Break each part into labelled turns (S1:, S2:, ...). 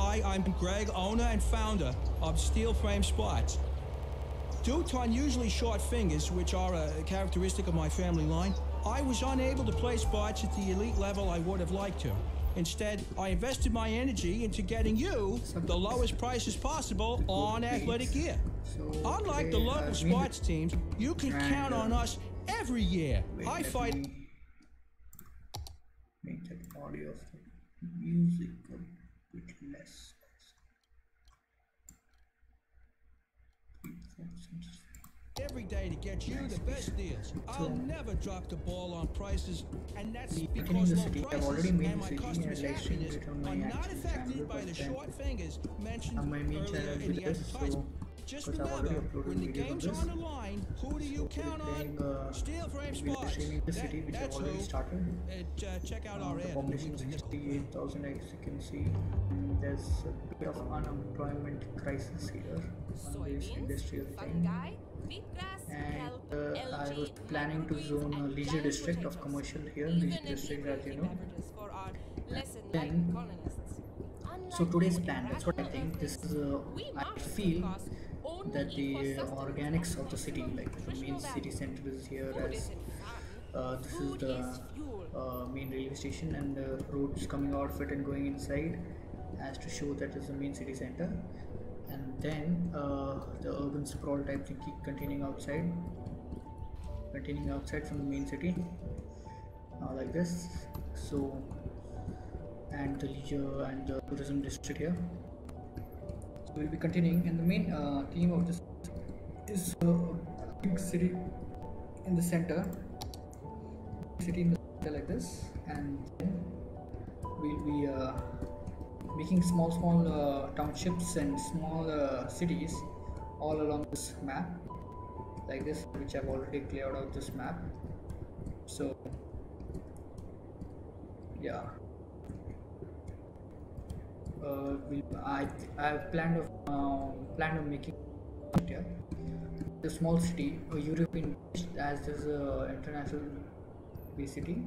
S1: Hi, I'm Greg, owner and founder of Steel Frame Spots. Due to unusually short fingers, which are a characteristic of my family line, I was unable to play spots at the elite level I would have liked to. Instead, I invested my energy into getting you the lowest prices possible on athletic gear. Unlike the local sports teams, you can count on us every year. I fight.
S2: Make that audio of the music a bit less.
S1: Every day to get you the best deals. I'll never drop the ball on prices, and that's because low prices and my customers' happiness are not affected by the short fingers mentioned earlier in the advertisement. Just remember, when the game's on the line, who do you count on? Steel Frame Spots. That's who. Check out our ad.
S2: Population 68,000, as you can see. There's a bit of unemployment crisis here on this industrial thing. And I was planning to zone a leisure district of commercial here, leisure district, as you know. Then, so today's plan, that's what I think. This is I feel that the organics of the city, like the main city center is here, as this is the main railway station, and the roads coming out of it and going inside as to show that is the main city center. And then the urban sprawl type thing keep continuing outside from the main city, like this. So, and the leisure and the tourism district here. So we'll be continuing, and the main theme of this is a big city in the center, like this, and then we'll be making small townships and small cities all along this map, like this, which I've already cleared out this map. So yeah, I've planned of making the small city a European based, as there's a international based city.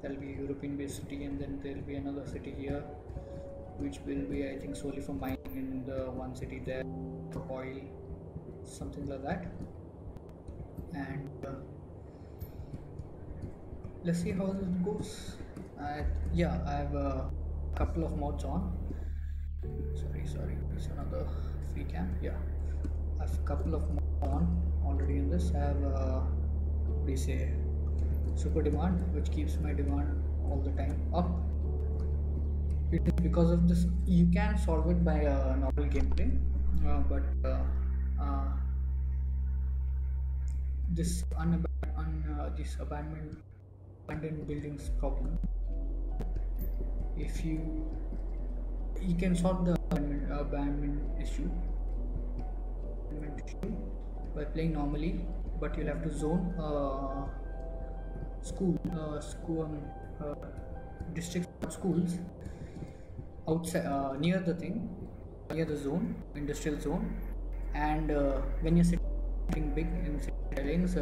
S2: There'll be a European based city, and then there'll be another city here which will be, I think, solely for mining, in the one city there for oil, something like that. And let's see how this goes. Yeah, I have a couple of mods on. Sorry, it's another free cam. Yeah, I have a couple of mods on already in this. I have what do you say, super demand, which keeps my demand all the time up. It is because of this. You can solve it by normal gameplay, but this this abandoned buildings problem, if you can solve the abandonment issue by playing normally, but you'll have to zone district schools outside, near the zone, industrial zone. And when you're sitting big in city dwellings,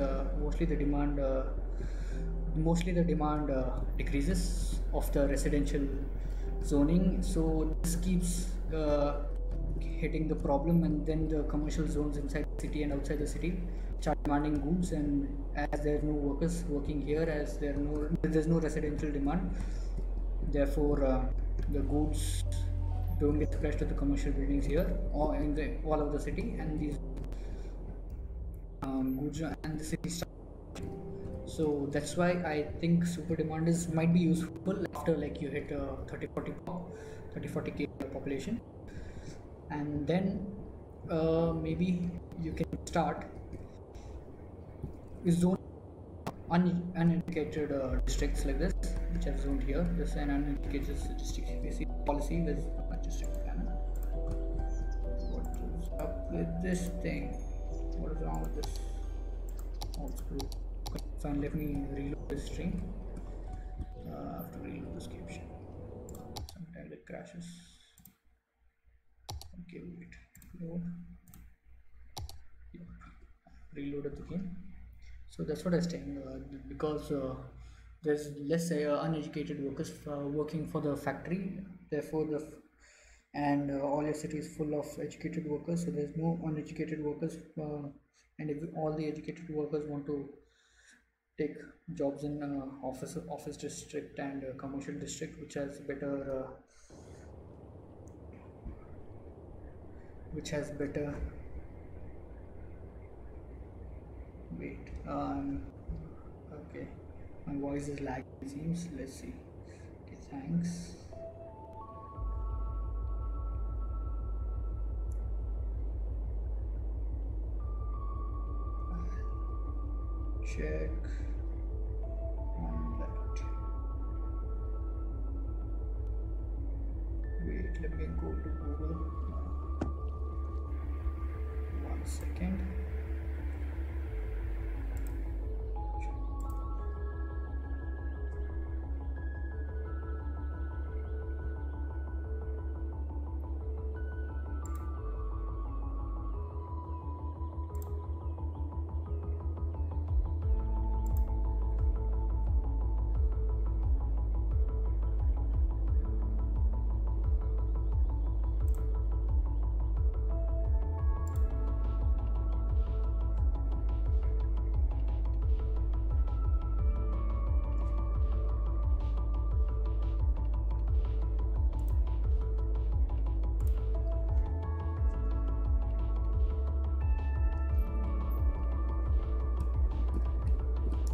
S2: mostly the demand decreases of the residential zoning. So this keeps hitting the problem, and then the commercial zones inside the city and outside the city start demanding goods. And as there are no workers working here, as there's no residential demand, therefore the goods don't get supplied to the commercial buildings here or in all of the city, and these goods and the city start. So that's why I think super demand might be useful after, like, you hit 30-40k population, and then maybe you can start with zone uneducated districts like this, which I've zoned here. This is an uneducated district. We see policy with district planner. What is up with this thing? What is wrong with this? Oh, screw. Fine, let me reload this string. I have to reload this caption. Sometimes it crashes. Okay, wait. Load. Yep. Reloaded the game. So that's what I was saying, because there's less uneducated workers working for the factory, therefore and all your city is full of educated workers, so there's no uneducated workers, and if all the educated workers want to take jobs in office district and commercial district, which has better wait okay, my voice is lagging seems. Let's see. Okay, thanks. Check on that. Wait, let me go to Google. 1 second.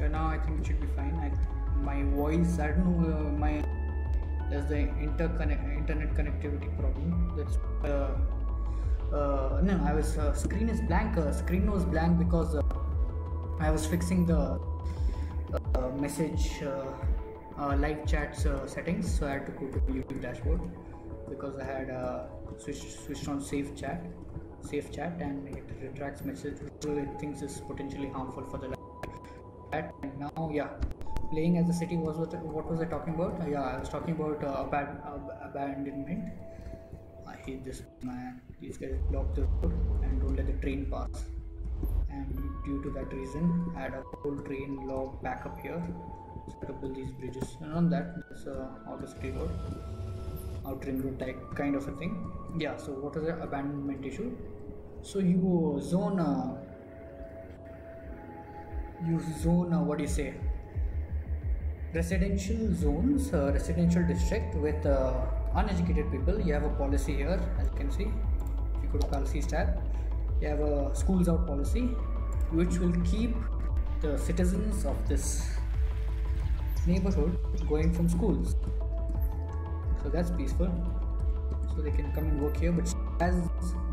S2: Now I think it should be fine. My voice, I don't know, there's the internet connectivity problem. That's no, I was screen is blank. Screen was blank because I was fixing the message live chats settings, so I had to go to YouTube dashboard because I had switched on safe chat, and it retracts message, so it thinks is potentially harmful for the chat. And now, yeah, playing as a city was what was I talking about? Yeah, I was talking about abandonment. I hate this, man. These guys block the road and don't let the train pass, and due to that reason I had a whole train log back up here, so to build these bridges. And on that, it's outer city road, outer ring road type kind of a thing. Yeah, so what is the abandonment issue? So you zone what do you say, residential zones, residential district with uneducated people. You have a policy here, as you can see. If you go to policies tab, you have a schools out policy, which will keep the citizens of this neighborhood going from schools. So that's peaceful, so they can come and work here. But as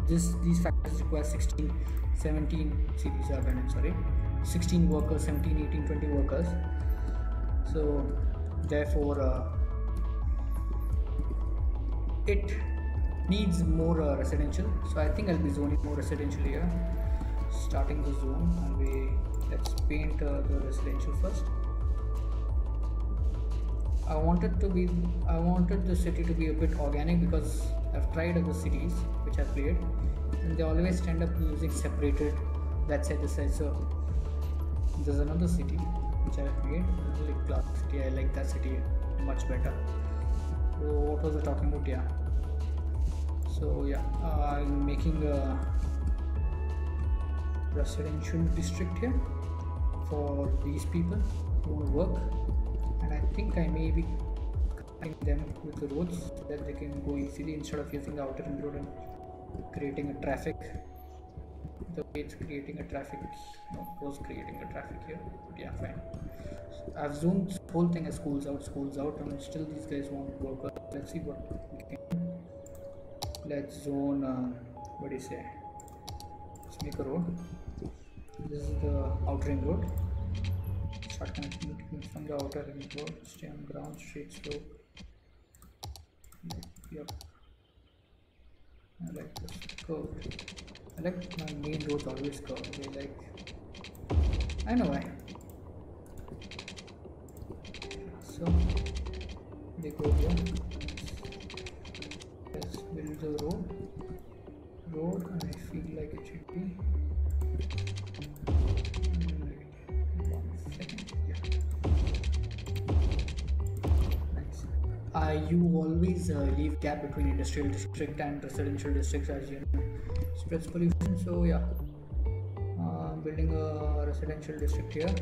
S2: these factories require 16 workers, 17, 18, 20 workers, so therefore it needs more residential. So I think I'll be zoning more residential here. Starting the zone, let's paint the residential first. I wanted the city to be a bit organic, because I've tried other cities which I've played and they always end up using separated, that side, this side. So there's another city which I've played, really classic city. I like that city much better. So what was I talking about? Yeah, so yeah, I'm making a residential district here for these people who want to work, and I think I may be connecting them with the roads so that they can go easily, instead of using the outer ring road and creating a traffic. The way it's creating a traffic, no, it was creating a traffic here. But yeah, fine. So I've zoomed this whole thing as schools out, and still these guys want workers. Let's see what we can do. Let's zone, what do you say? Let's make a road. This is the outer ring road. Start connecting from the outer ring road. Stay on ground, straight slope. Yep. I like this curved. I like my main roads always curved. I know why. So they go here. Let's build the road, and I feel like it should be 1 second. Yeah. Nice. You always leave gap between industrial district and residential districts, as you know, spreads pollution. So yeah, building a residential district here.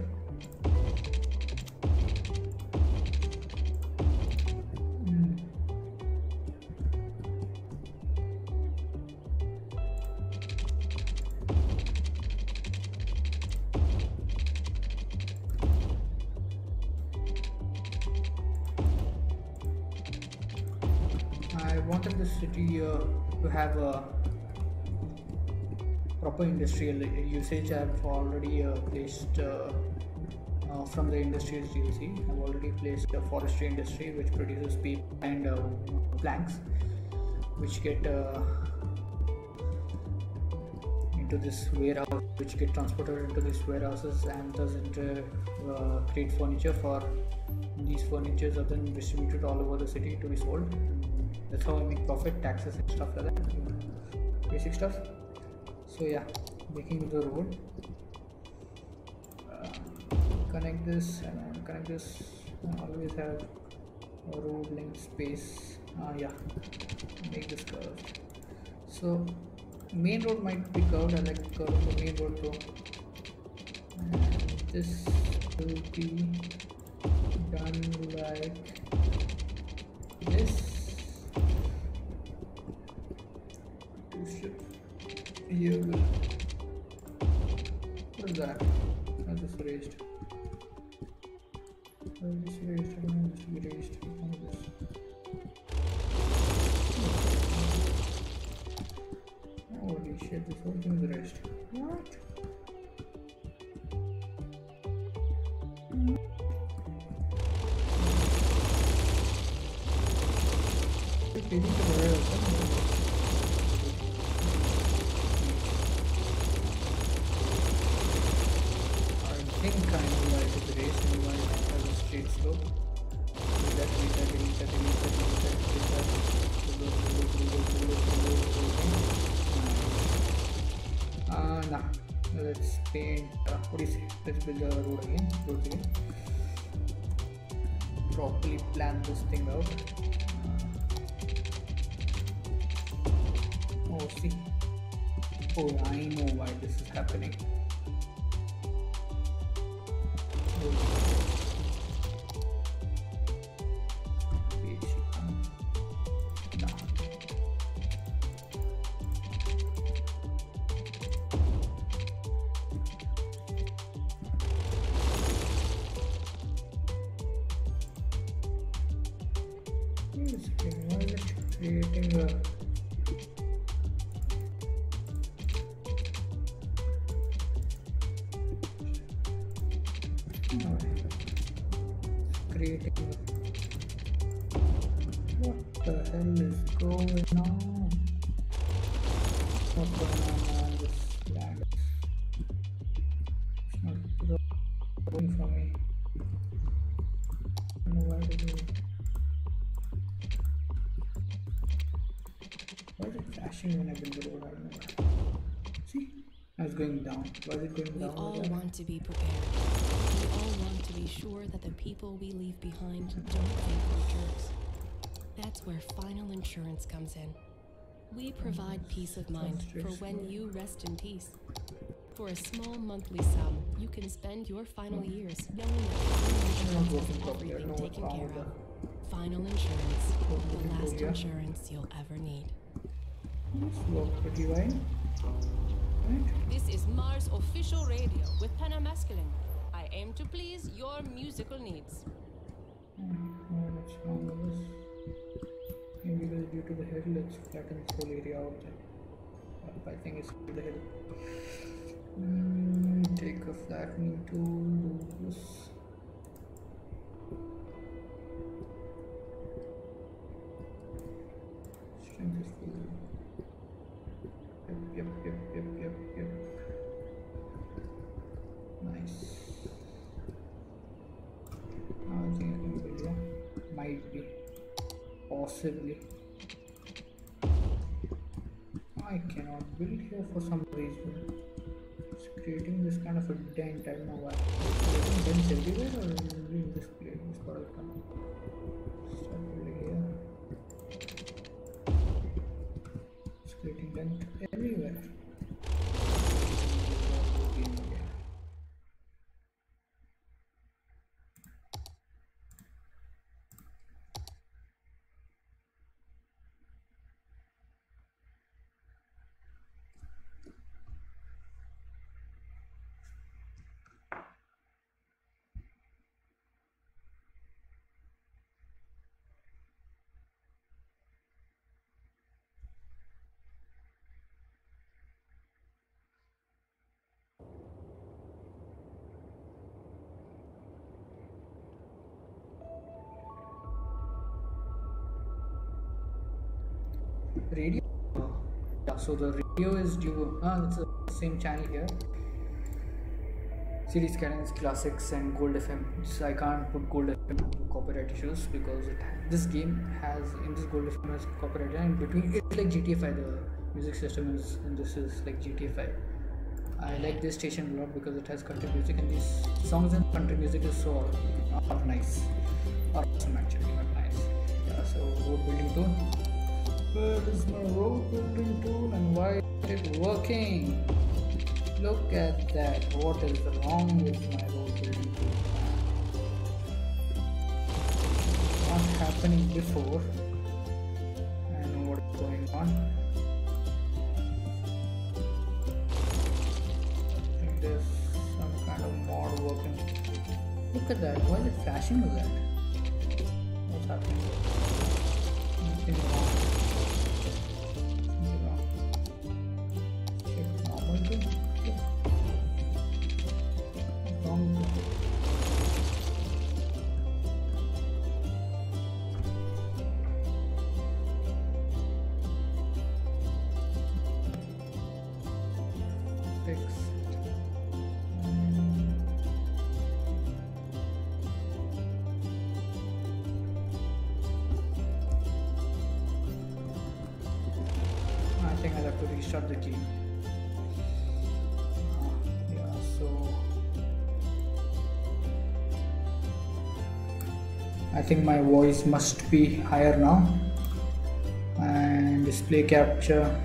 S2: I wanted the city to have a proper industrial usage. I've already placed from the industries DLC. I've already placed a forestry industry which produces paper and planks, which get into this warehouse, which get transported into these warehouses and thus create furniture for these furnitures are then distributed all over the city to be sold. That's how I make profit, taxes and stuff like that, basic stuff. So yeah, making the road, connect this and connect this, and always have a road link space. Yeah, make this curved. So main road might be curved. I like curving the main road though. And this will be done like this. Here will, what is that? I just raised. I just raised. I don't want this to be raised. Holy shit! This whole thing is raised. What? I think I know why it is raised and why it has a straight slope. Nah, let's paint. What do you say? Let's build the road again. Properly plan this thing out. Oh, see. Oh, I know why this is happening. Creating a what the hell is going on? What's going on this land? It's not growing for me. I don't know why to do it. Why is it flashing when I build the road? I don't know. See? Now it's going down. Why is it going down?
S3: We all want to be prepared. We all want to be sure that the people we leave behind don't think we're jerks. That's where final insurance comes in. We provide peace of mind for when you rest in peace. For a small monthly sum, you can spend your final years knowing that final insurance has everything taken care of. Final insurance, the last insurance you'll ever need.
S2: Pretty right.
S4: This is Mars Official Radio with Penna Masculine. I aim to please your musical needs.
S2: What's wrong with this? Maybe because due to the hill, let's flatten this whole area out. I think it's the hill. Take a flattening tool, do this. Strength is full. Yep. Nice. I think I can build, yeah. Might be. Possibly. I cannot build here for some reason. It's creating this kind of a dent. I don't know why. It's creating dents everywhere or only in this place? This part of the tunnel. Start building here. everywhere. Radio. Yeah, so the radio is due. It's the same channel here. Series Skylines, Classics, and Gold FM. So I can't put Gold FM due to copyright issues because this game has in this Gold FM has copyright, and between it's like GTA 5. The music system is, and this is like GTA 5. I like this station a lot because it has country music, and these songs and country music is so nice, or awesome actually, not nice. Yeah, so road building tool. Where is my road building tool and why is it working? Look at that. What is wrong with my road building tool? Not happening before. I know what is going on. I think there's some kind of mod working. Look at that. Why is it flashing with that? What's happening? Nothing wrong. I think I'll have to restart the game. Yeah, so I think my voice must be higher now, and display capture.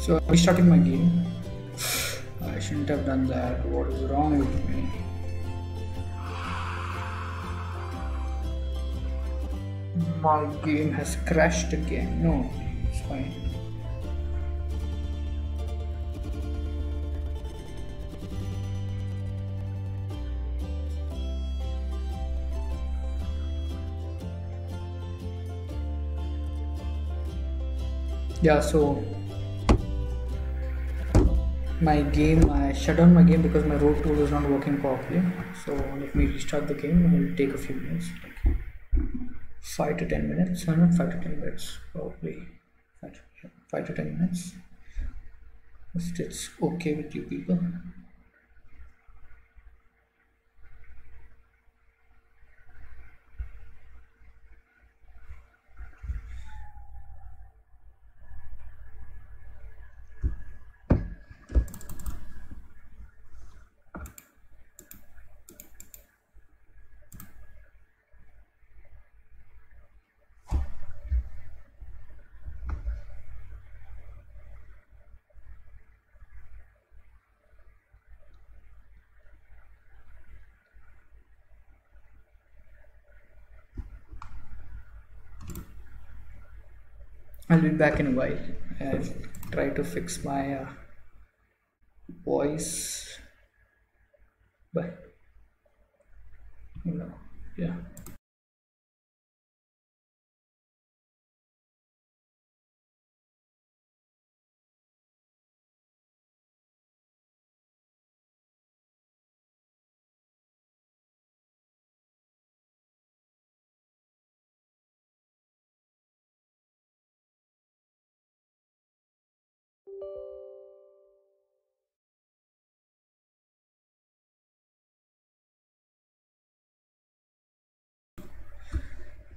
S2: So I'm restarting my game. I shouldn't have done that. What is wrong with me? My game has crashed again. No, it's fine. Yeah, so my game, I shut down my game because my road tool is not working properly. So let me restart the game. It will take a few minutes, like 5 to 10 minutes. No, not 5 to 10 minutes, probably 5 to 10 minutes. If it's okay with you people. I'll be back in a while. I'll try to fix my voice. Bye. No. Yeah.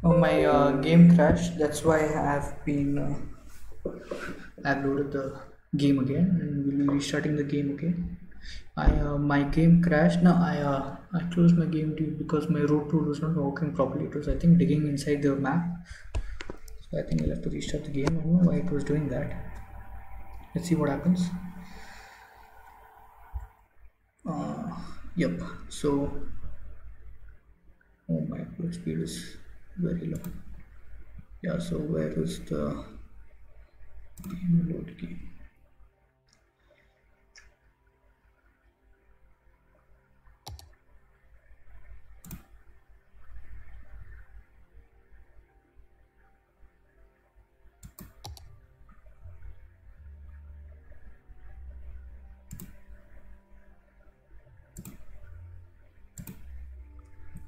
S2: Oh, my game crashed. That's why I've loaded the game again and we'll be restarting the game again. My game crashed. Now I closed my game because my road tool was not working properly. It was, I think, digging inside the map. So I think I'll have to restart the game. I don't know why it was doing that. Let's see what happens. Yep. So, oh, my upload speed is very low. Yeah. So where is the game load key?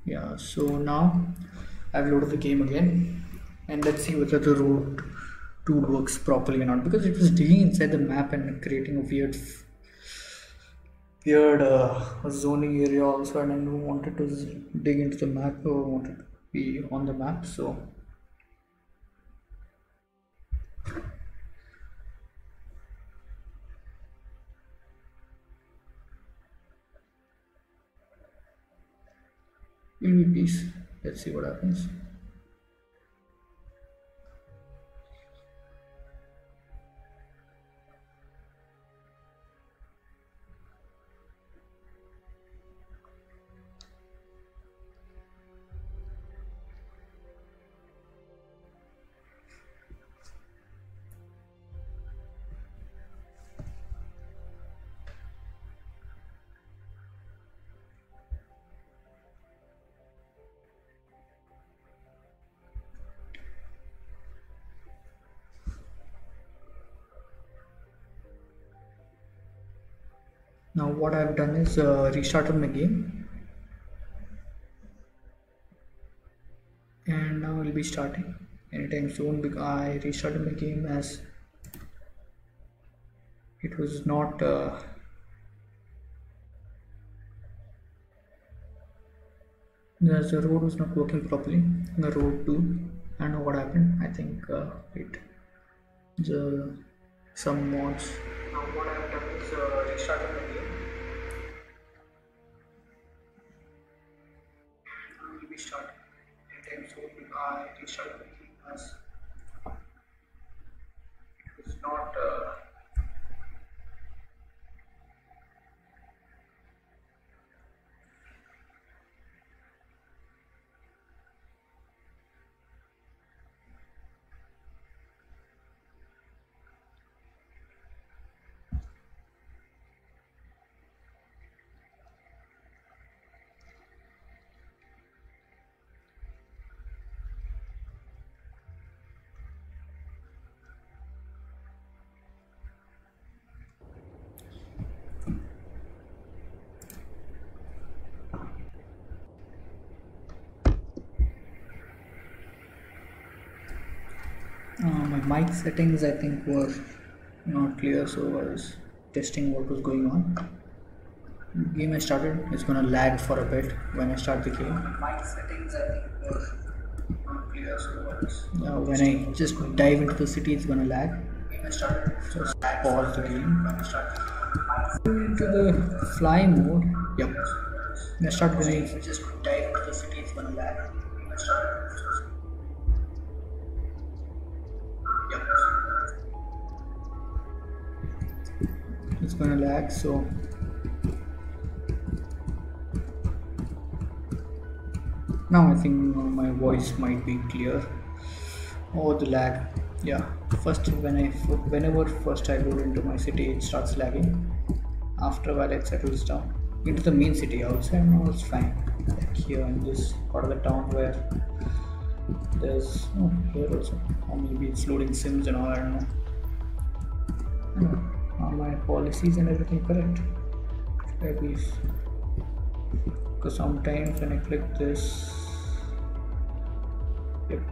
S2: Yeah, so now I've loaded the game again and let's see whether the road tool works properly or not, because it was digging inside the map and creating a weird zoning area also, and I don't wanted to dig into the map or wanted to be on the map. So will be peace. Let's see what happens. Now what I've done is restarted my game, and now I'll be starting anytime soon because I restarted my game as it was not the road was not working properly. The road too. I don't know what happened. I think some mods. Now what I've done is restarted my game. I will be starting anytime soon because I restarted my game as it was not. My mic settings I think were not clear, so I was testing what was going on. Game I started, it's gonna lag for a bit when I start the game. Mic settings I think were not clear, so when I just dive into the city, it's gonna lag. Game I started, just pause the game. When I start into the fly mode, yep. When I start going, just dive into the city, it's gonna lag. Game I started. It's gonna lag, so now I think my voice might be clear. Oh, the lag, yeah. Whenever first I load into my city, it starts lagging. After a while it settles down. into the main city. Outside now it's fine. Like here in this part of the town where there's here also, or maybe it's loading sims and all. I don't know. Are my policies and everything correct? At least, because sometimes when I click this, yep,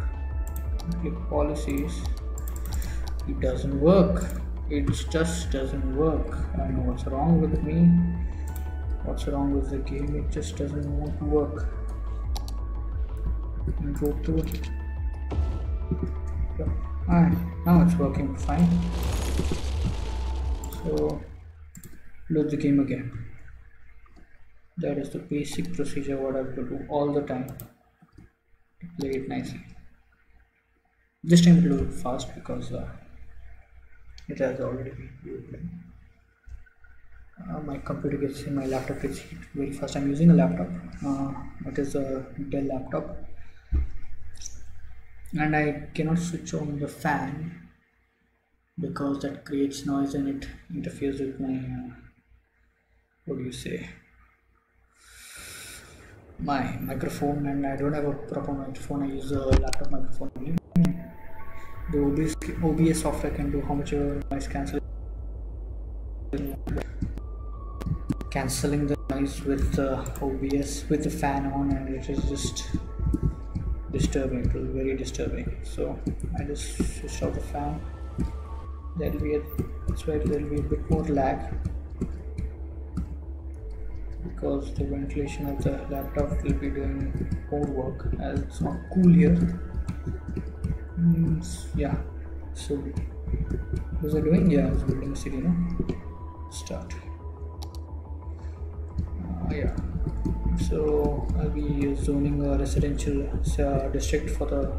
S2: click policies, it doesn't work. It just doesn't work. I don't know what's wrong with me, what's wrong with the game. It just doesn't want to work. And go to it. Alright, now it's working fine. So load the game again. That is the basic procedure what I have to do all the time to play it nicely. This time it will load fast because it has already been loaded. My computer gets in, my laptop gets heat very fast. I'm using a laptop. It is a Dell laptop, and I cannot switch on the fan because that creates noise and it interferes with my what do you say, my microphone, and I don't have a proper microphone. I use a laptop microphone only. The OBS software can do how much noise cancelling the noise with the OBS with the fan on, and it is just disturbing. It was very disturbing. So I just switched off the fan. That's why there will be a bit more lag because the ventilation of the laptop will be doing more work as it's not cool here. Yeah, so what was I doing? Yeah, I was building a city, no? Start. Yeah, so I'll be zoning a residential district for the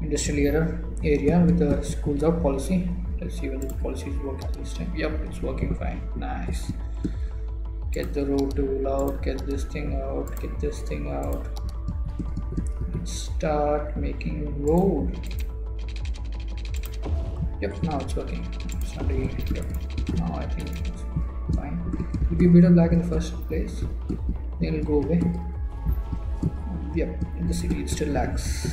S2: industrial area with the schools out policy. Let's see whether the policy is working this time. Yep, it's working fine. Nice. Get the road tool out, get this thing out, get this thing out. Start making road. Yep, now it's working. It's not really, yep. Now I think it's fine. It'll be a bit of lag in the first place, then it'll go away. Yep, in the city it still lags.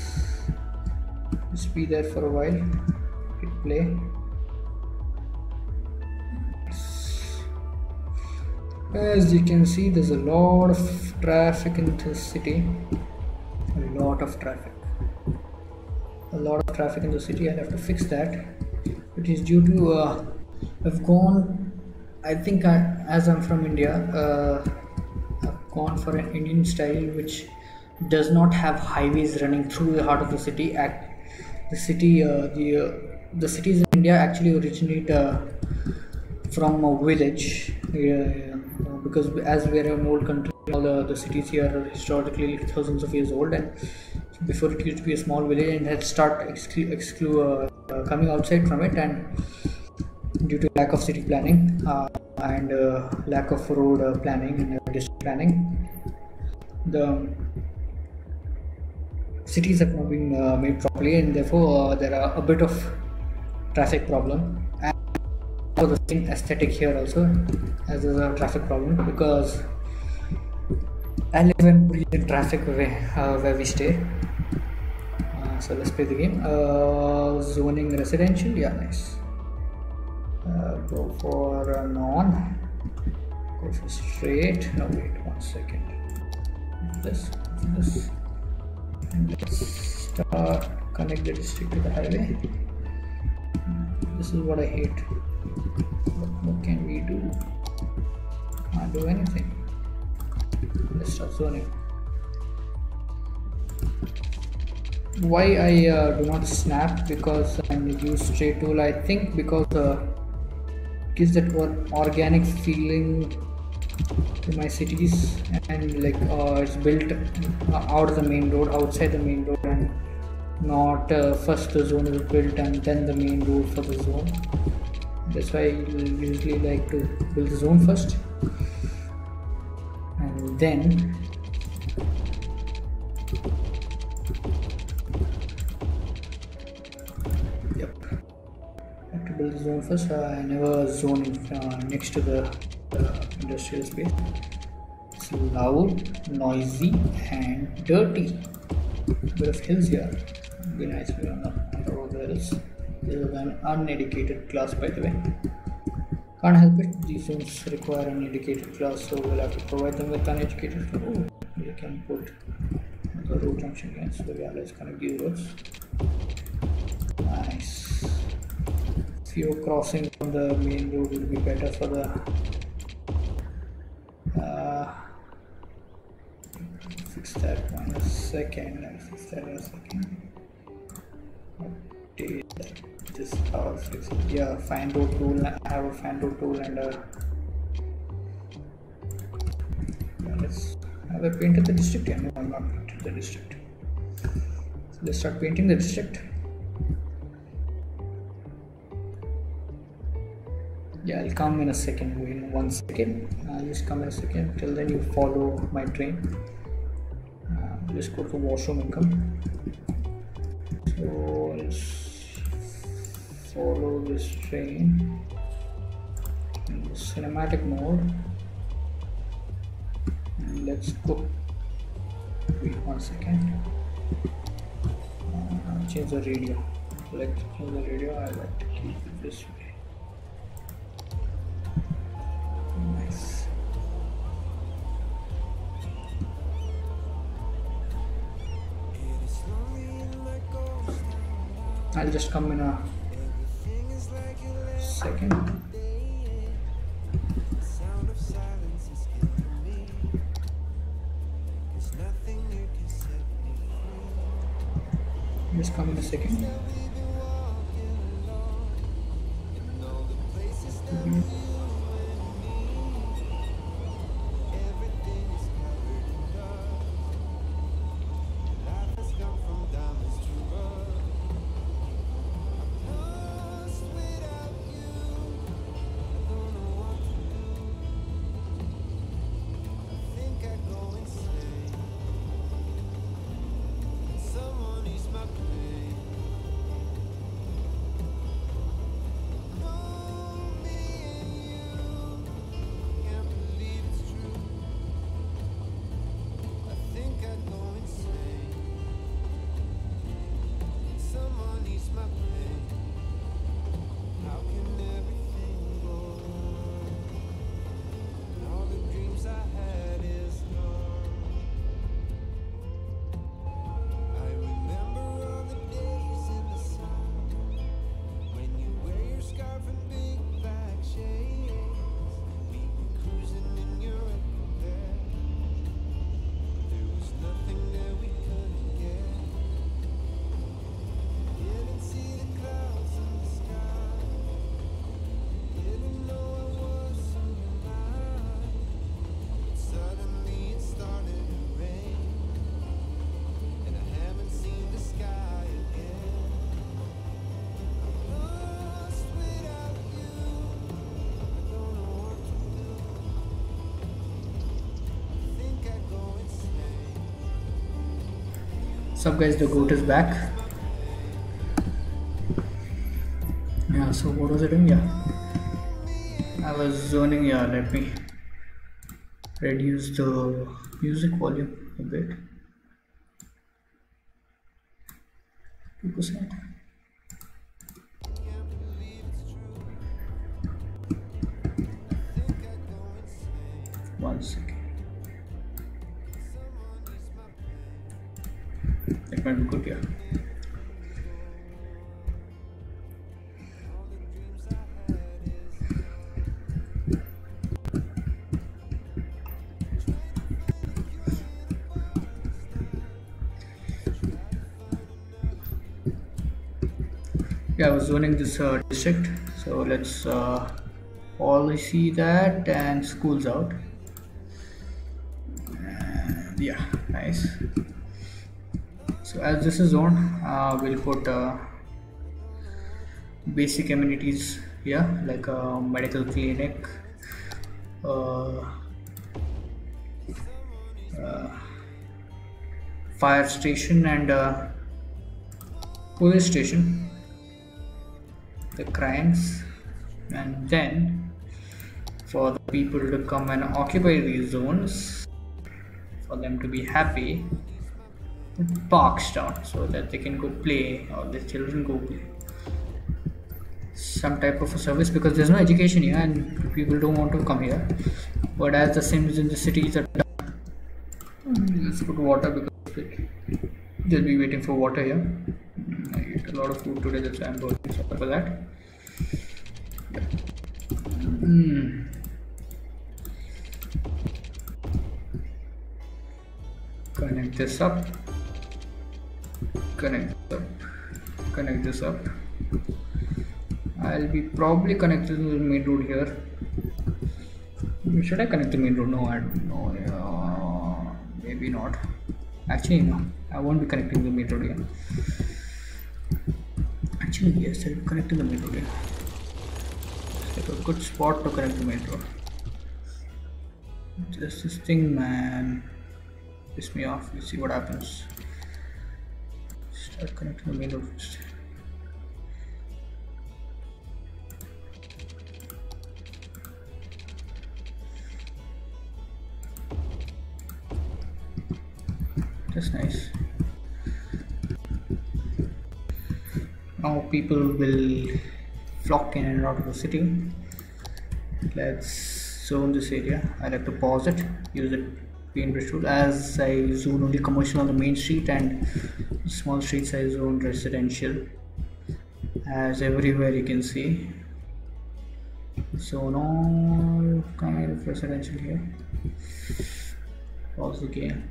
S2: Just be there for a while. Hit play. As you can see, there's a lot of traffic in this city. A lot of traffic in the city. I'll have to fix that. It is due to I've gone, I think as I'm from India, I've gone for an Indian style which does not have highways running through the heart of the city. The cities in India actually originate from a village, because as we are an old country, all the cities here are historically thousands of years old, and before it used to be a small village, and had started coming outside from it, and due to lack of city planning and lack of road planning and district planning, the cities have not been made properly, and therefore there are a bit of traffic problem. And for the same aesthetic here also, as there's a traffic problem, because I live and breathe in traffic where we stay. So let's play the game. Zoning residential, yeah, nice. Go for non. Go for straight. No, wait, 1 second. This, and let's start connect the district to the highway. This is what I hate. What can we do? Can't do anything. Let's start zoning. Why I do not snap? Because I use straight tool. I think because it gives that organic feeling to my cities, and like it's built out of the main road, outside the main road, and not first the zone is built and then the main road for the zone. That's why I usually like to build the zone first, and then yep, I have to build the zone first. I never zone next to the industrial space. It's loud, noisy, and dirty. Bit of hills here. Be nice if you're on the road hills. This is an uneducated class, by the way. Can't help it. These zones require an educated class, so we'll have to provide them with uneducated class. Oh, you can put the road junction again. So yeah, let's connect these roads. Nice. Few crossing on the main road will be better for the fix that one in a second. I'll fix that in a second. Update that. This how I'll fix it. Yeah, find road tool. I have a find road tool and yeah, let's have I painted the district. Yeah, no, I'm not painted the district. So let's start painting the district. Yeah, I'll come in a second. In 1 second. I'll just come in a second. Till then, you follow my train. Just go to washroom and come. So let's follow this train in the cinematic mode. And let's go. Wait 1 second. Change the radio. Let's change the radio. I like to keep it this way. Nice. I'll just come in a second. Just come in a second. Sup guys, the goat is back. Yeah, so what was I doing? Yeah, I was zoning. Yeah, let me reduce the music volume a bit. 2%. One second. That might be good, yeah. Yeah, I was zoning this district, so let's policy that and schools out. And yeah, nice. So as this is zoned, we'll put basic amenities here, like a medical clinic, fire station, and police station. The crimes, and then for the people to come and occupy these zones, for them to be happy. Parks down so that they can go play, or the children go play. Some type of a service, because there's no education here and people don't want to come here. But as the Sims in the cities are done, let's put water, because they'll be waiting for water here. I ate a lot of food today, that's why I'm burning. Sorry for that. Connect this up. Connect this up. I'll be probably connected to the main road here. Should I connect the main road? No, I don't know. Maybe not. Actually, no. I won't be connecting the main road here. Actually, yes, I'll connect to the main road here. It's like a good spot to connect the main road. Just this thing, man. Piss me off. Let's see what happens. Start connecting the main road first. That's nice. Now people will flock in and out of the city. Let's zone this area. I like to pause it, use the paintbrush tool. As I zone only commercial on the main street, and small streets I zone residential. As everywhere you can see, zone all kind of residential here. Pause the game.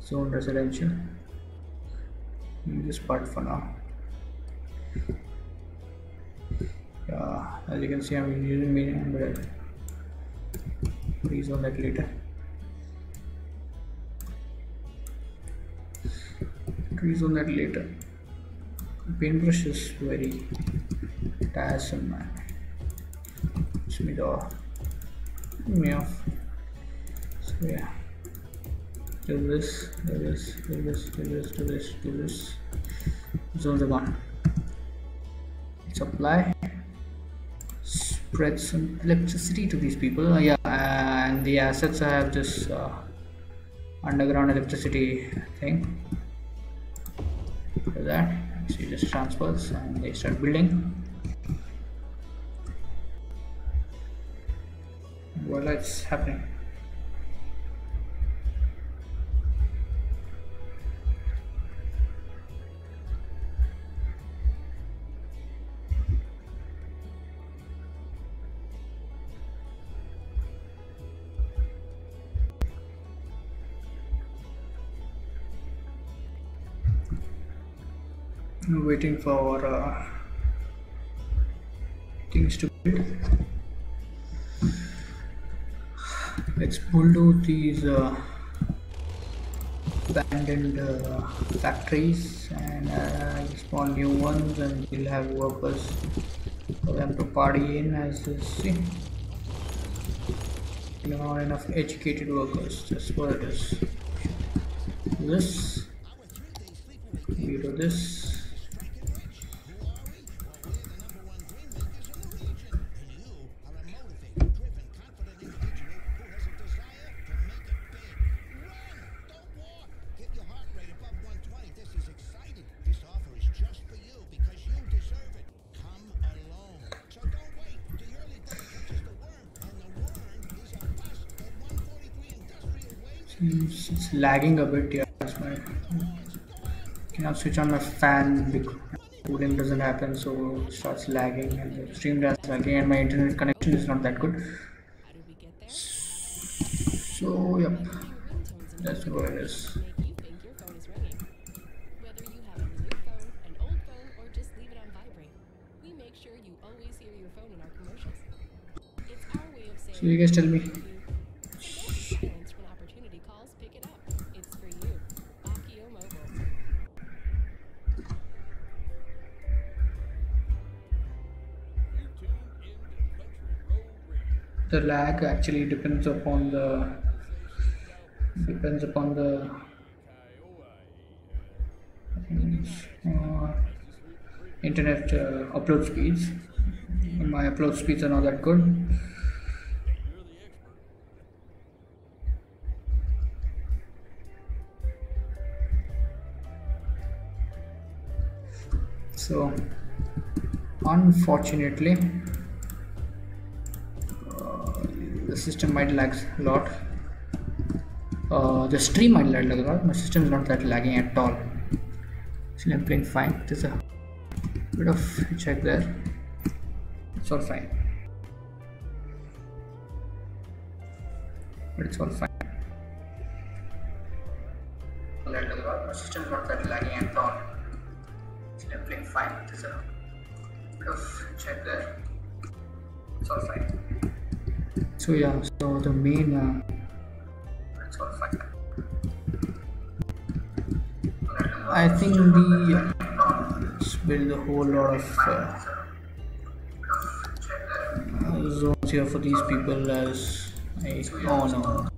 S2: Zone residential. This part for now. Yeah, as you can see, I'm using medium, but I'll rezone that later. Rezone that later. Paintbrush is very tiresome, man. It's me off. So yeah. Do this. Zones are gone. Supply. Spread some electricity to these people. Yeah, and the assets have this underground electricity thing. Do that. So you just transfers and they start building. Well, it's happening. I'm waiting for things to build. Let's bulldoze these abandoned factories and spawn new ones, and we'll have workers for them to party in. As you see, not enough educated workers. That's what it is. This, we do this. It's lagging a bit, yeah. That's why I cannot switch on my fan because cooling doesn't happen, so it starts lagging, and the stream does lagging, and my internet connection is not that good. So yep, that's what it is. So you guys tell me. The lag actually depends upon the internet upload speeds. My upload speeds are not that good, So unfortunately the system might lag a lot. The stream might lag a lot. My system is not that lagging at all. Actually I'm playing fine. There's a bit of check there. It's all fine, but it's all fine. My system is not that lagging at all. Actually I'm playing fine. There's a bit of check there. It's all fine. So yeah, so the main it's all fine. I think the let's build a whole lot of zones here for these people as oh no,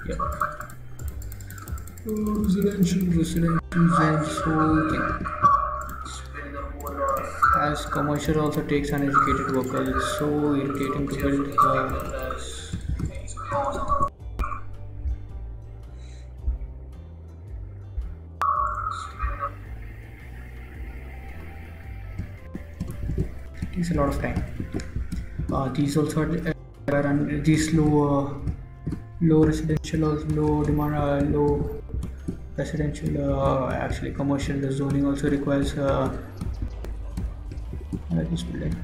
S2: yeah. Residential zones, whole thing. As commercial also takes uneducated workers, it's so irritating to build takes a lot of time. These also are these low residential or low demand, low residential actually commercial zoning also requires this building.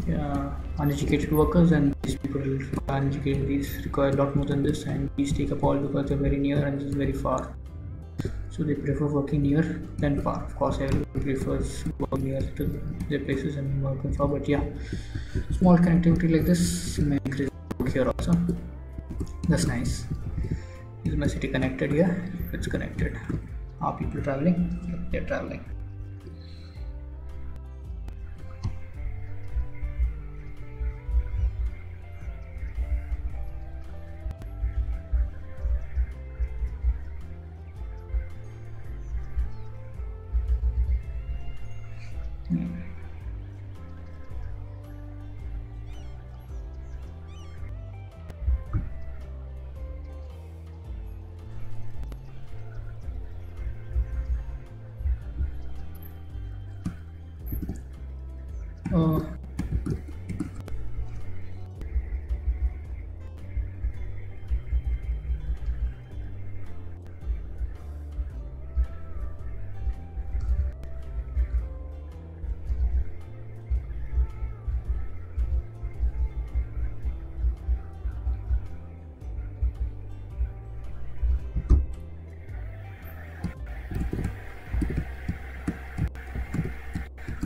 S2: Yeah, uneducated workers, and these people are uneducated. These require a lot more than this, and these take up all because they're very near and this is very far. So they prefer working near than far. Of course, everyone prefers working near to their places and working far. But yeah, small connectivity like this may increase work here also. That's nice. Is my city connected here? It's connected. Are people traveling? Yep, they're traveling.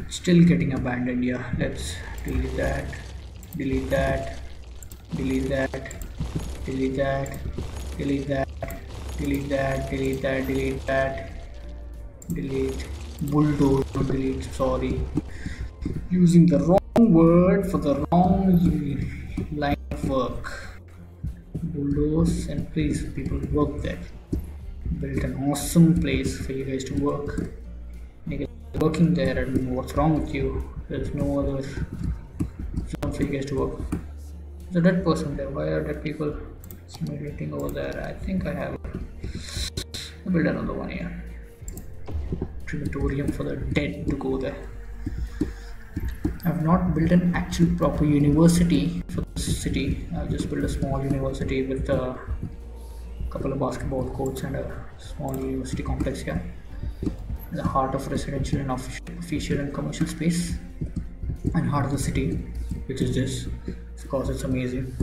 S2: Still getting abandoned. Yeah, let's delete that, delete that, delete that, delete that, delete that, delete that, delete that, delete that, delete, bulldoze, delete, sorry, using the wrong word for the wrong line of work. Bulldoze, and please people work there. Built an awesome place for you guys to work. Working there, and what's wrong with you? There's no other zone for you guys to work. There's a dead person there. Why are dead people simulating over there? I think I have build another one here. Crematorium for the dead to go there. I've not built an actual proper university for this city. I've just built a small university with a couple of basketball courts and a small university complex here. The heart of residential and official and commercial space, and heart of the city, which is this. Of course, it's amazing.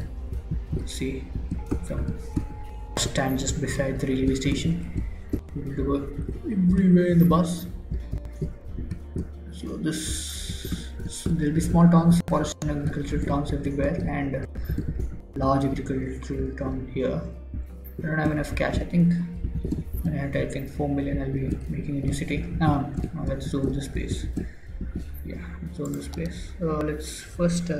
S2: See, some stand just beside the railway station. People to go everywhere in the bus. So there'll be small towns, forest and agricultural towns everywhere, and large agricultural town here. I don't have enough cash. I think. I think 4 million. I'll be making a new city. Now let's zone this place. Yeah, let's zone this place. Let's first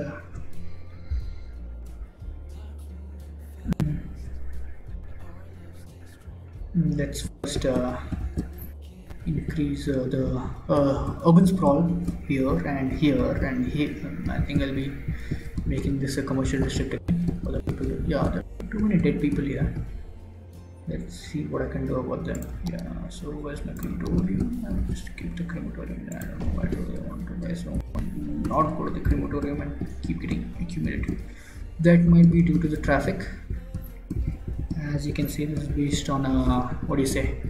S2: increase the urban sprawl here and here and here. I think I'll be making this a commercial district again for the people. Yeah, there are too many dead people here. Let's see what I can do about them. Yeah, so where's my crematorium? I'll just keep the crematorium there. I don't know why do they want to buy, so not go to the crematorium and keep getting accumulated. That might be due to the traffic. As you can see, this is based on what do you say,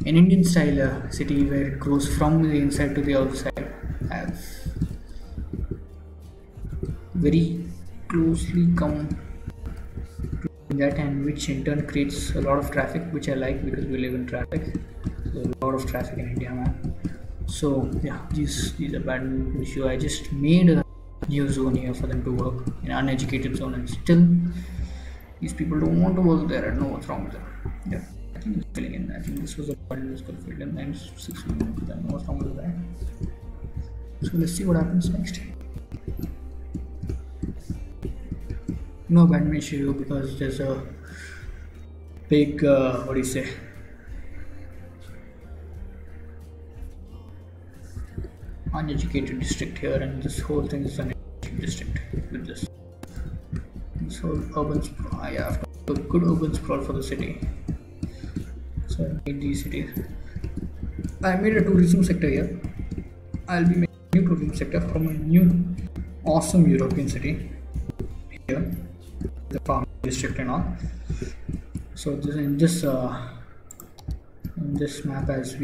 S2: an Indian style city where it grows from the inside to the outside. I've very closely come to that, and which in turn creates a lot of traffic, which I like because we live in traffic. So a lot of traffic in India, man. So yeah, these are bad issue. I just made a new zone here for them to work, an uneducated zone, and still these people don't want to work there. I don't know what's wrong with them. Yeah, I think it's filling in. I think this was a button this could fill in 9 6 minutes. I don't know what's wrong with that. So let's see what happens next. No abandonment issue because there's a big what do you say, uneducated district here, and this whole thing is an uneducated district with this whole urban sprawl. I have to have a good urban sprawl for the city. So I made these cities. I made a tourism sector here. I'll be making a new tourism sector from a new awesome European city here, the farm district and all. So this in this map, as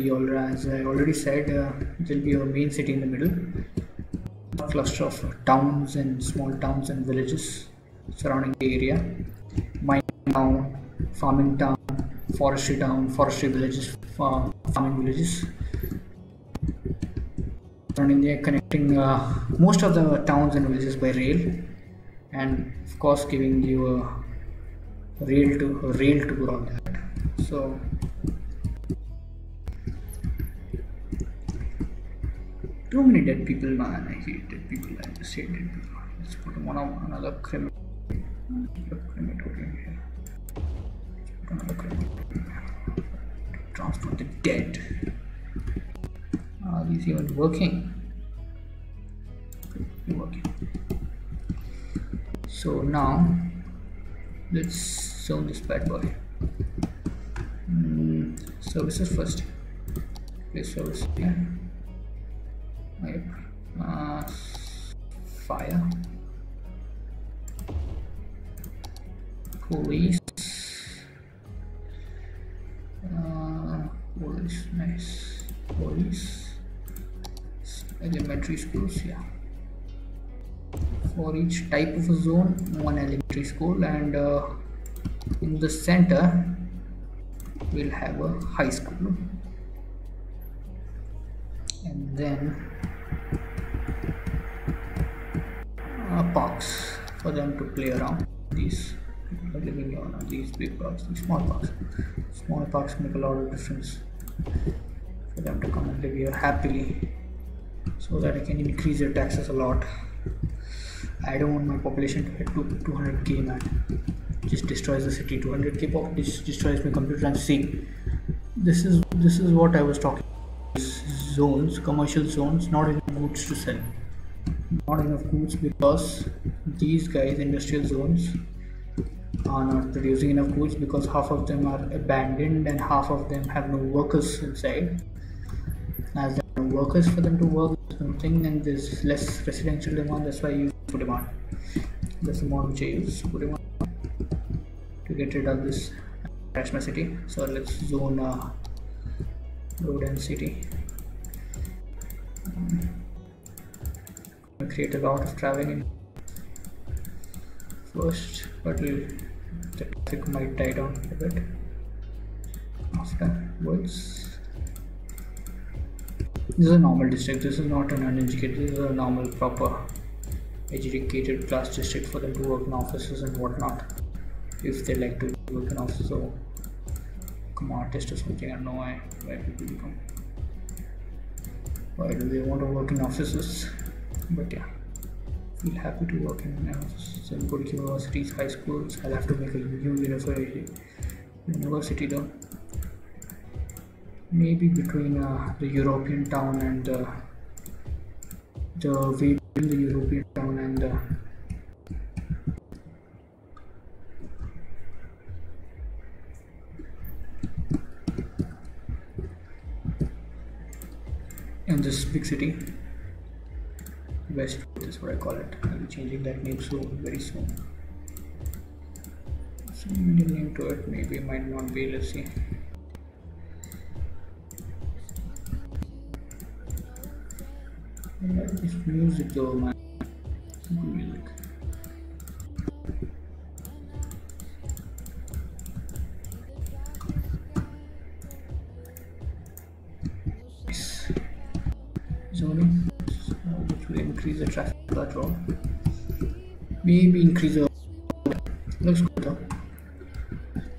S2: I already said, there'll be a main city in the middle, a cluster of towns and small towns and villages surrounding the area, mining town, farming town, forestry villages, farming villages surrounding there, connecting most of the towns and villages by rail, and of course giving you a rail to go around that. So too many dead people, man. I hate dead people. I just hate dead people. Let's put them on another crematorium here. Let's put another crematorium. Transport the dead. Are these even working? They're working. So now let's zone this bad boy. Services first. Place service here. Fire, police, nice, police, elementary schools, yeah. For each type of a zone, one elementary school, and in the center we'll have a high school, and then parks for them to play around. These people are living on these big parks, these small parks. Small parks make a lot of difference for them to come and live here happily, so that I can increase their taxes a lot. I don't want my population to hit 200k, man. Just destroys the city. 200k pop destroys my computer. And see, this is what I was talking about. Zones, commercial zones, not enough goods to sell. Not enough goods because these guys, industrial zones, are not producing enough goods because half of them are abandoned and half of them have no workers inside. As there are no workers for them to work, there's nothing, and there's less residential demand. That's why I use super demand. That's the mod which I use, super demand, to get rid of this crash my city. So let's zone low density. Create a lot of traveling first, but the traffic might die down a bit afterwards. This is a normal district. This is not an uneducated. This is a normal, proper, educated class district for them to work in offices and whatnot, if they like to work in offices. So, become artist or something. I don't know why people become. Why do they want to work in offices? But yeah, feel happy to work in offices and go to universities, high schools. I'll have to make a new university though. Maybe between the European town and the way between the European town and in this big city. Westwood is what I call it. I'll be changing that name soon, very soon. Some middle name to it, maybe might not be. Let's see. I like this music though, man. Good music. Nice. Zoning, which will increase the traffic on that road. Maybe increase the. Looks good though.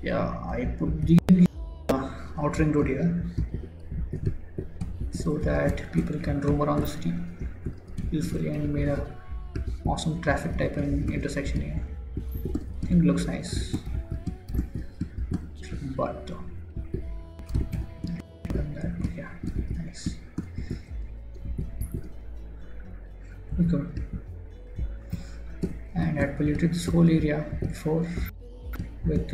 S2: Yeah, I put the outer ring road here so that people can roam around the city usefully, and made a awesome traffic type and intersection here. I think it looks nice, but yeah, nice. Okay. And I polluted this whole area before with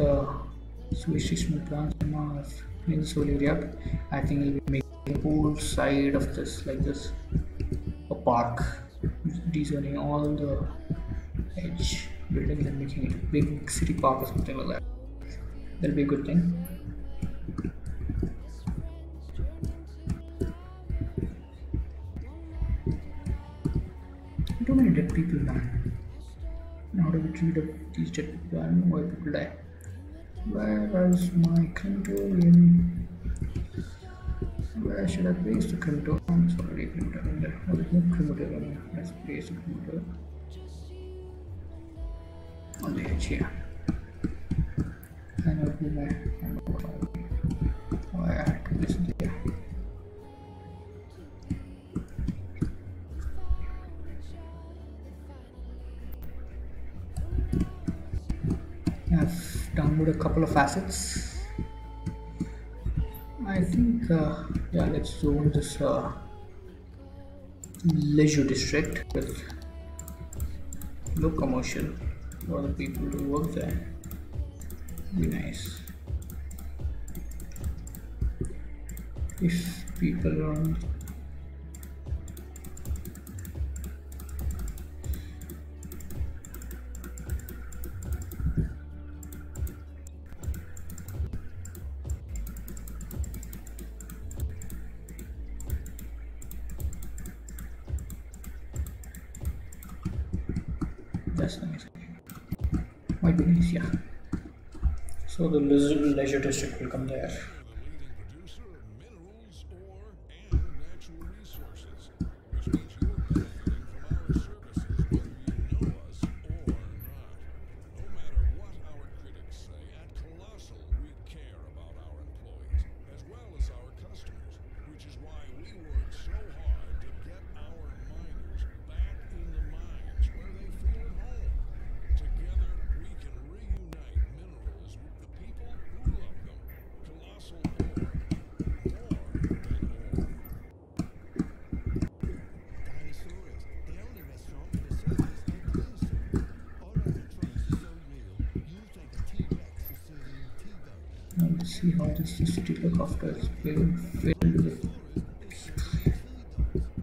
S2: sewage treatment plants, and now I've cleaned this whole area up. I think I'll be making the whole side of this like this a park, dezoning all the edge buildings and making it a big city park or something like that. That'll be a good thing. Too many dead people, man. How do we treat these dead people? I don't know why people die. Where is my crematorium? Where should I place the crematorium? It's already a crematorium there. Oh, there's no crematorium. Let's place a crematorium on the edge here. And I'll be there. Why I had to place it there. I've downloaded a couple of assets. I think, yeah, let's zone this leisure district with low commercial for the people who work there. Be nice. If people around. That's nice. Might be nice, yeah. So the leisure district will come there. Let's see how this city look after it's being filled with.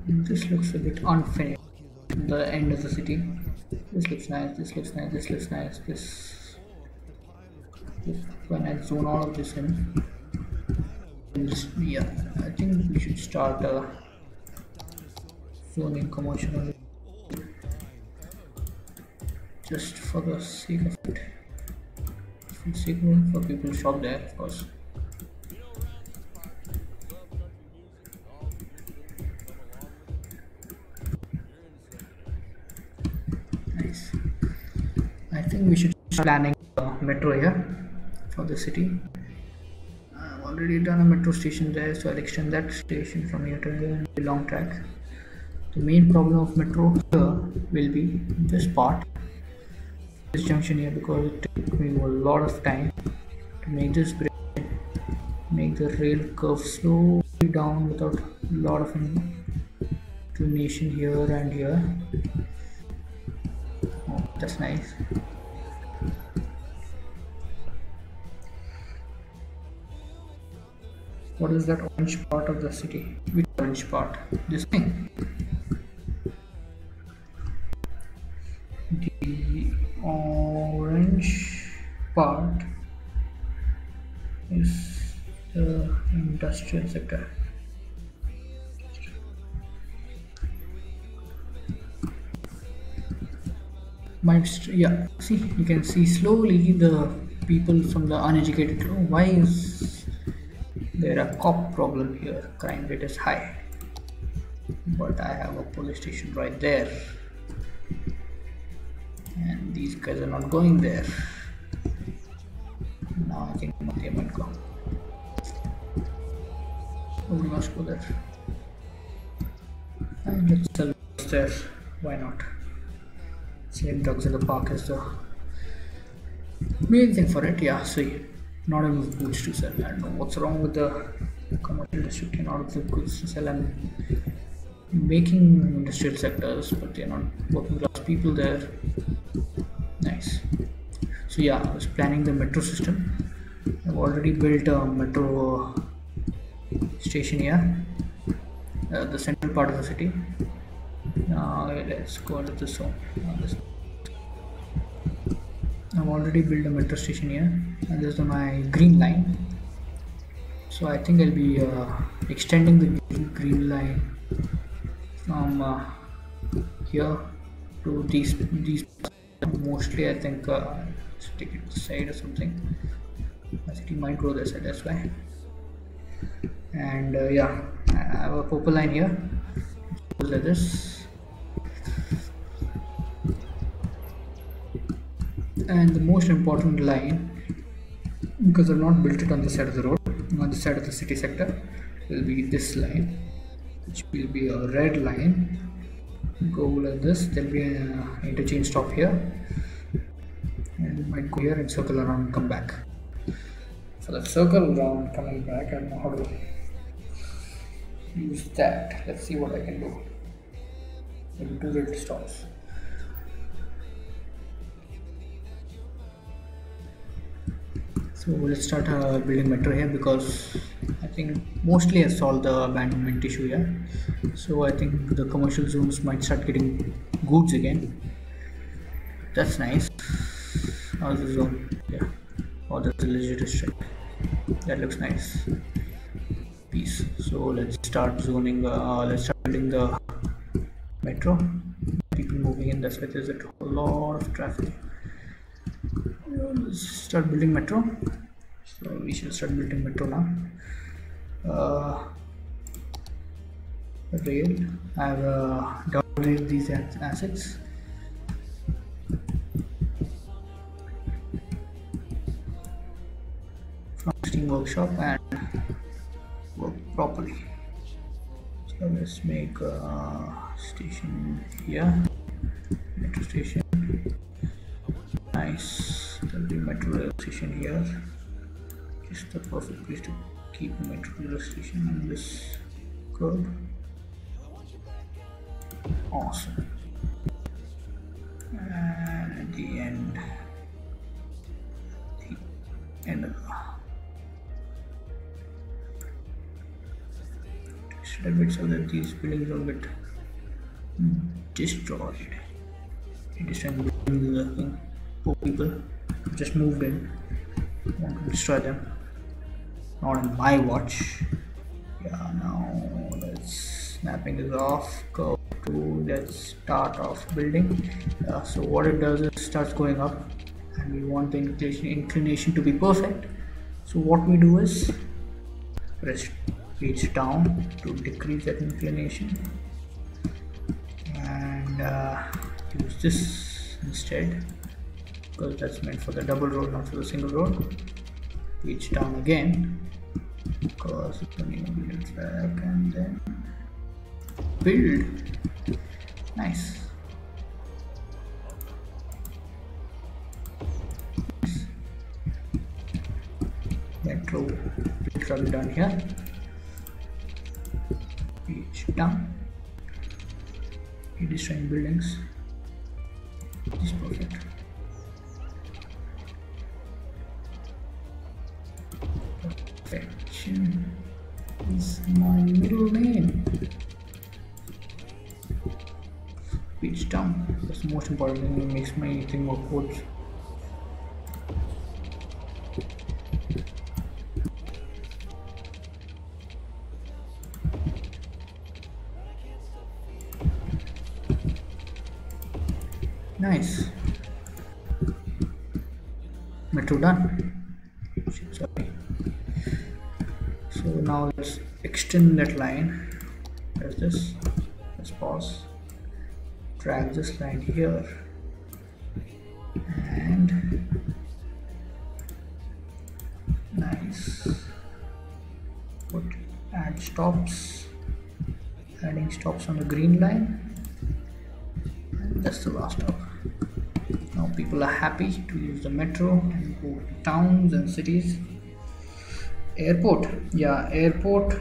S2: This looks a bit unfinished. The end of the city. This looks nice. This looks nice. This looks nice. This when I zone all of this in. Yeah, I think we should start zoning commercial just for the sake of it. For people to shop there, of course. Nice. I think we should start planning metro here for the city. I've already done a metro station there, so I'll extend that station from here to a long track. The main problem of metro here will be this part, this junction here, because it took me a lot of time to make this bridge, make the rail curve slowly down without a lot of inclination here and here. Oh, that's nice. What is that orange part of the city? Which orange? which part? This thing. The orange part is the industrial sector. Yeah, see, you can see slowly the people from the uneducated. Oh, why is there a cop problem here? Crime rate is high, but I have a police station right there, and these guys are not going there. Now I think they might go. Oh, we must go there. And let's sell there. Why not? Selling drugs in the park is the main thing for it. Yeah, see, not enough goods to sell. I don't know what's wrong with the commercial district. Not enough goods to sell and making industrial sectors, but they're not working class people there. Nice. So yeah, I was planning the metro system. I've already built a metro station here, the central part of the city. Now let's go into this zone. I've already built a metro station here, and this is my green line. So I think I'll be extending the green line from here to these. Mostly, I think stick it to the side or something. My city might grow this side. That's why. And yeah, I have a purple line here. It goes like this. And the most important line, because I've not built it on the side of the road, on the side of the city sector, will be this line, which will be a red line. Go like this. There'll be an interchange stop here, and it might go here and circle around and come back. For that circle around coming back, I don't know how to use that. Let's see what I can do. Maybe 2 red stops. So let's start building metro here, because I think mostly I solved the abandonment issue here. So I think the commercial zones might start getting goods again. That's nice. How's the zone? Yeah. Oh, that's the leisure district. That looks nice. Peace. So let's start zoning. Let's start building the metro. People moving in. That's why there's a lot of traffic. Let's start building metro. So we should start building metro now. Rail. I have downloaded these assets. From Steam Workshop and work properly. So let's make a station here. Metro station. Nice. There'll be metro rail station here. Just the perfect place to keep a metro rail station on this curb. Awesome. And at the end of a bit, so that these buildings don't get destroyed. Destroying buildings, I think poor people just moved in, want to destroy them. Not on my watch. Yeah, now let's snapping is off. Go to let's start off building. So what it does is it starts going up, and we want the inclination to be perfect. So what we do is press page down to decrease that inclination, and use this instead, because that's meant for the double road, not for the single road. Page down again, because it's only build back and then build. Nice. Metro travel down here. Page down. It is showing buildings. This is perfect. Perfection is my middle name. reach town. That's the most important thing. It makes my thing more codes. Nice. Metro done. Sorry. So now let's extend that line. There's this. Let's pause. Drag this line here. And nice. Add stops. Adding stops on the green line. And that's the last stop. Now people are happy to use the metro and go to towns and cities. Airport, yeah, airport.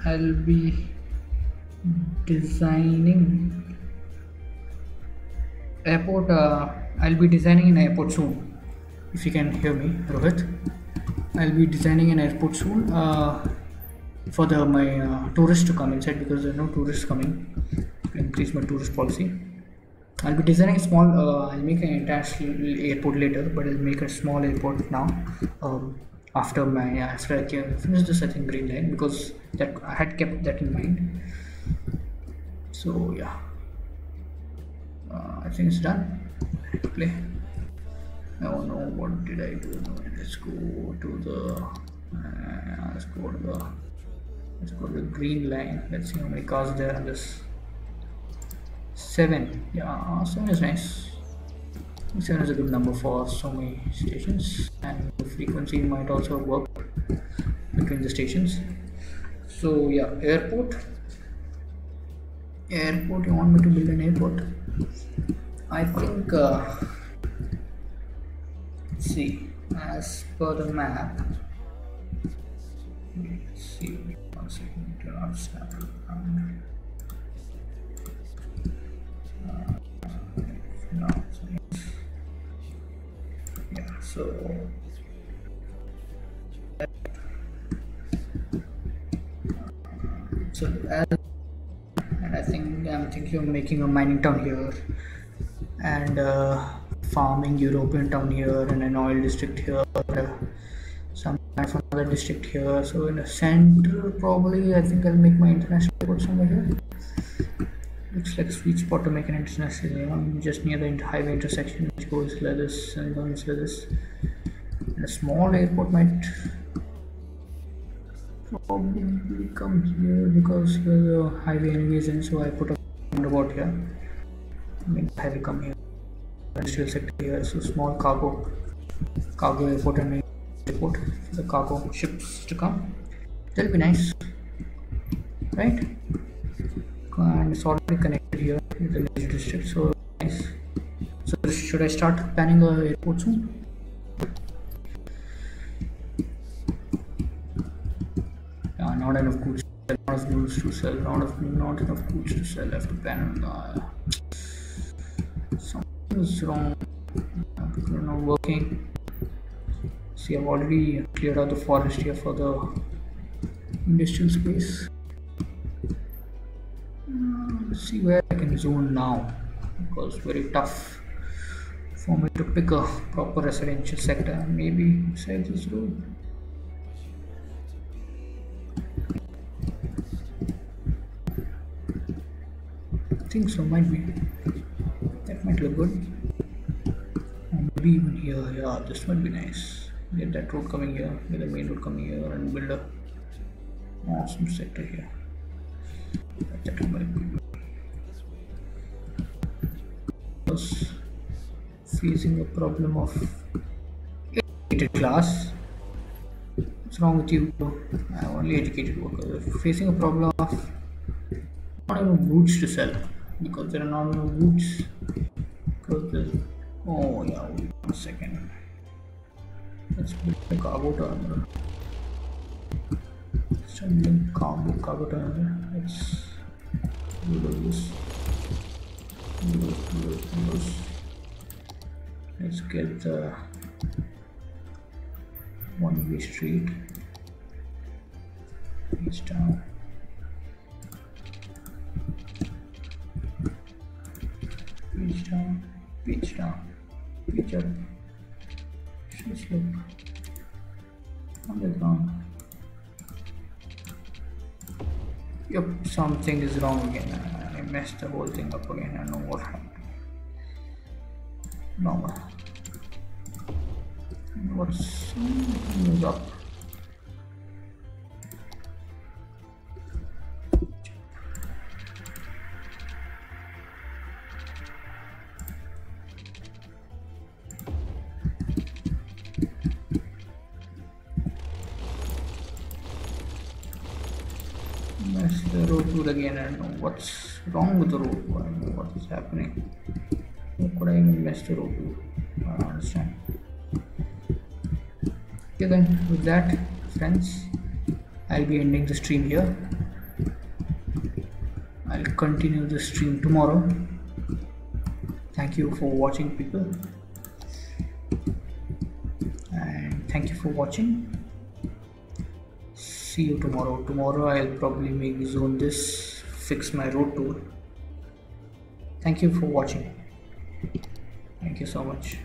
S2: I'll be designing airport. I'll be designing an airport soon. If you can hear me, Rohit, I'll be designing an airport soon. For my tourists to come inside, because there are no tourists coming. To increase my tourist policy, I'll be designing a small. I'll make an international airport later, but I'll make a small airport now. After I finish this, I think green line, because that I had kept that in mind. So yeah, I think it's done. Play. Oh no, what did I do? Let's go to the green line. Let's see how many cars there on this. 7. Yeah, 7 is nice. 7 is a good number for so many stations, and the frequency might also work between the stations. So yeah, airport. You want me to build an airport? I think let's see, as per the map. Let's see, 1 second, do not snap. No, yeah, so and I think I'm thinking of making a mining town here, and farming European town here, and an oil district here, some kind of another district here. So in the center, probably I think I'll make my international airport somewhere here. Looks like a sweet spot to make an international one, just near the highway intersection, which goes like this and goes like this. And a small airport might probably come here, because here the highway anyways, and so I put a roundabout here. I mean, highway come here, industrial sector here, so small cargo airport and airport for the cargo ships to come. That'll be nice, right? And it's already connected here with the leisure district, so nice. So should I start planning a airport soon? Yeah, not enough goods, not enough goods to sell, not enough goods to sell. I have to plan. Something's wrong. People are not working. See, I've already cleared out the forest here for the industrial space. Let's see where I can zone now, because it's very tough for me to pick a proper residential sector. Maybe beside this road. I think so, might be. That might look good. Or maybe even here. Yeah, this might be nice. Get that road coming here, get the main road coming here, and build a awesome sector here. That might be good. Was facing a problem of educated class. What's wrong with you? I'm only educated workers. Facing a problem of not enough goods to sell, because there are not enough goods. Because there's, oh yeah, wait 1 second. Let's build a cargo terminal. Sending cargo terminal. Let's do this. Let's get the one-way street. Reach down. down, pitch down, pitch up, slip on the ground. Yep, something is wrong again. I messed the whole thing up again. I don't know what happened. Normal. What's up? That's the road tool again. I don't know what's wrong with the road tool. I don't know what is happening. How could I even mess the road tool? I don't understand. Okay then, with that friends, I'll be ending the stream here. I'll continue the stream tomorrow. Thank you for watching, people, and thank you for watching. See you tomorrow. Tomorrow I'll probably make zone this, fix my road tool. Thank you for watching. Thank you so much.